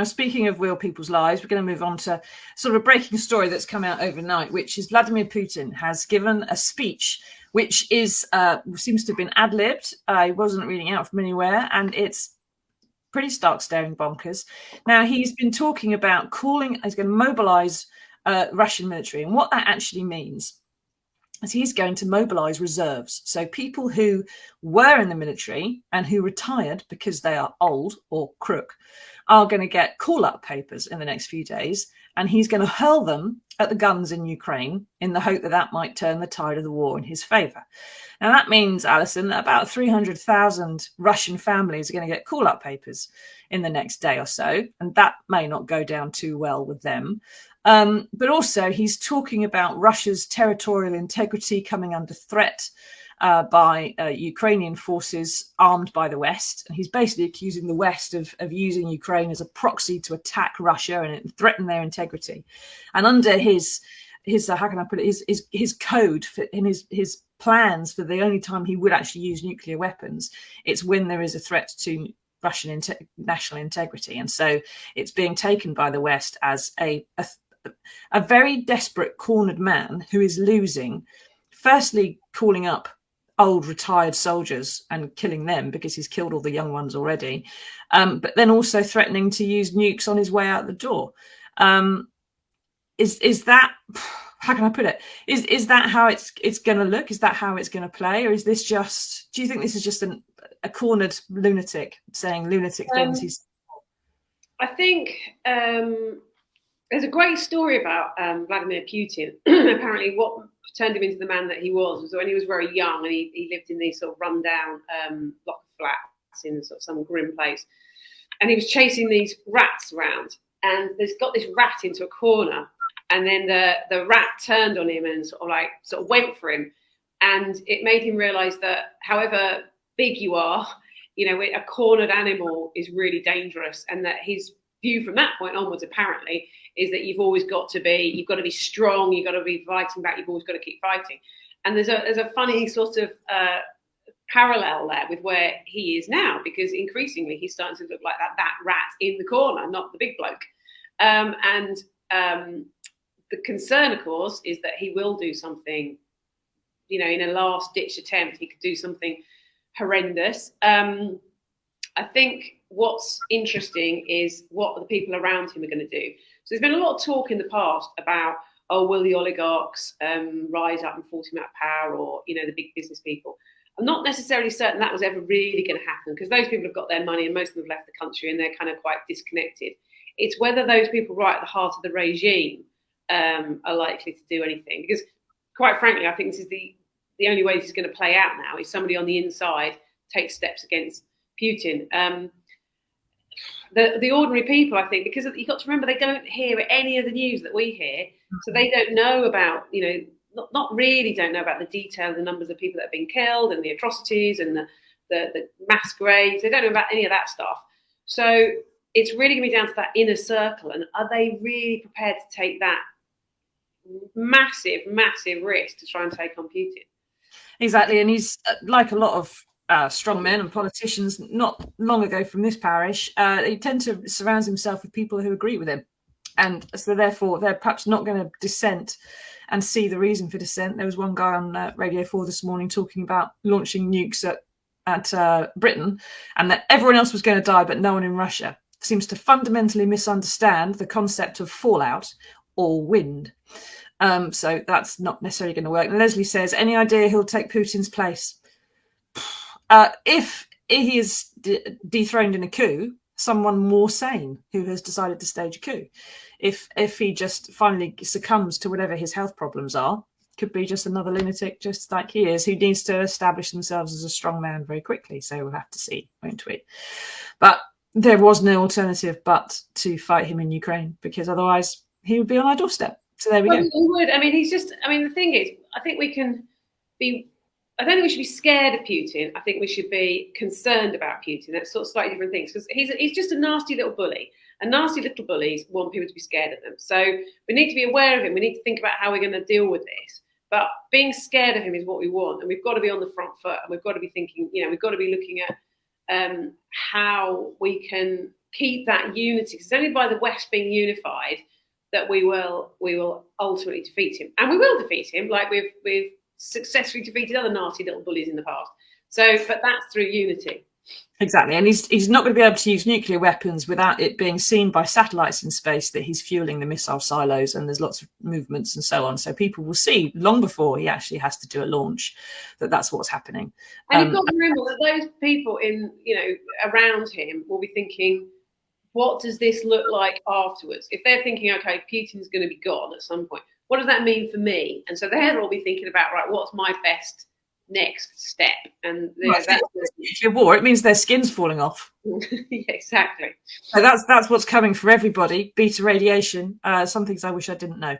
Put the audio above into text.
Now, speaking of real people's lives, we're going to move on to sort of a breaking story that's come out overnight, which is Vladimir Putin has given a speech which is seems to have been ad-libbed. I wasn't reading out from anywhere, and it's pretty stark staring bonkers. Now, he's been talking about he's going to mobilize Russian military, and what that actually means is he's going to mobilize reserves. So people who were in the military and who retired because they are old or crook are going to get call-up papers in the next few days, and he's going to hurl them at the guns in Ukraine in the hope that that might turn the tide of the war in his favor. Now, that means, Alison, that about 300,000 Russian families are going to get call-up papers in the next day or so, and that may not go down too well with them. But also, he's talking about Russia's territorial integrity coming under threat by Ukrainian forces armed by the West. And he's basically accusing the West of using Ukraine as a proxy to attack Russia and threaten their integrity. And under his how can I put it, his code in his plans for the only time he would actually use nuclear weapons, it's when there is a threat to Russian national integrity. And so it's being taken by the West as a very desperate, cornered man who is losing, firstly, calling up old retired soldiers and killing them because he's killed all the young ones already, but then also threatening to use nukes on his way out the door. Is that, how can I put it? Is that how it's going to look? Is that how it's going to play? Or is this just, do you think this is just a cornered lunatic saying lunatic things? I think there's a great story about Vladimir Putin. Apparently what turned him into the man that he was when he was very young, and he lived in these sort of rundown block of flats in sort of some grim place. And he was chasing these rats around, and there's got this rat into a corner, and then the rat turned on him and sort of went for him. And it made him realise that however big you are, a cornered animal is really dangerous, and that his view from that point onwards apparently is that you've got to be strong, you've got to be fighting back, you've always got to keep fighting. And there's a funny sort of parallel there with where he is now, because increasingly he's starting to look like that rat in the corner, not the big bloke. And the concern, of course, is that he will do something, in a last ditch attempt, he could do something horrendous. I think what's interesting is what the people around him are going to do. So there's been a lot of talk in the past about, will the oligarchs rise up and force him out of power, or, the big business people. I'm not necessarily certain that was ever really going to happen, because those people have got their money and most of them have left the country and they're kind of quite disconnected. It's whether those people right at the heart of the regime are likely to do anything. Because quite frankly, I think this is the only way this is going to play out now, is somebody on the inside takes steps against Putin. The ordinary people, I think, because you've got to remember, they don't hear any of the news that we hear, so they don't know about, not really don't know about the detail, the numbers of people that have been killed and the atrocities and the mass graves. They don't know about any of that stuff. So it's really going to be down to that inner circle, and are they really prepared to take that massive, massive risk to try and take on Putin? Exactly, and he's like a lot of strong men and politicians not long ago from this parish, he tends to surround himself with people who agree with him. And so therefore they're perhaps not going to dissent and see the reason for dissent. There was one guy on Radio 4 this morning talking about launching nukes at Britain, and that everyone else was going to die but no one in Russia. Seems to fundamentally misunderstand the concept of fallout or wind. So that's not necessarily going to work. And Leslie says, any idea he'll take Putin's place? If he is dethroned in a coup, someone more sane who has decided to stage a coup. If he just finally succumbs to whatever his health problems are, could be just another lunatic, just like he is, who needs to establish themselves as a strong man very quickly. So we'll have to see, won't we? But there was no alternative but to fight him in Ukraine, because otherwise he would be on our doorstep. So there we go. He would. The thing is, I think we can be. I don't think we should be scared of Putin. I think we should be concerned about Putin. That's sort of slightly different things, because he's just a nasty little bully. And nasty little bullies want people to be scared of them. So we need to be aware of him. We need to think about how we're going to deal with this. But being scared of him is what we want. And we've got to be on the front foot. And we've got to be thinking, we've got to be looking at how we can keep that unity. Because it's only by the West being unified that we will ultimately defeat him, and we will defeat him, like we've successfully defeated other nasty little bullies in the past. So, but that's through unity. Exactly, and he's not going to be able to use nuclear weapons without it being seen by satellites in space that he's fueling the missile silos, and there's lots of movements and so on. So people will see long before he actually has to do a launch that's what's happening. And you've got to remember that those people around him will be thinking, what does this look like afterwards? If they're thinking, okay, Putin's going to be gone at some point, what does that mean for me? And so they'll all be thinking about, right, what's my best next step? And that's war. It means their skin's falling off. Yeah, exactly. So that's what's coming for everybody. Beta radiation. Some things I wish I didn't know.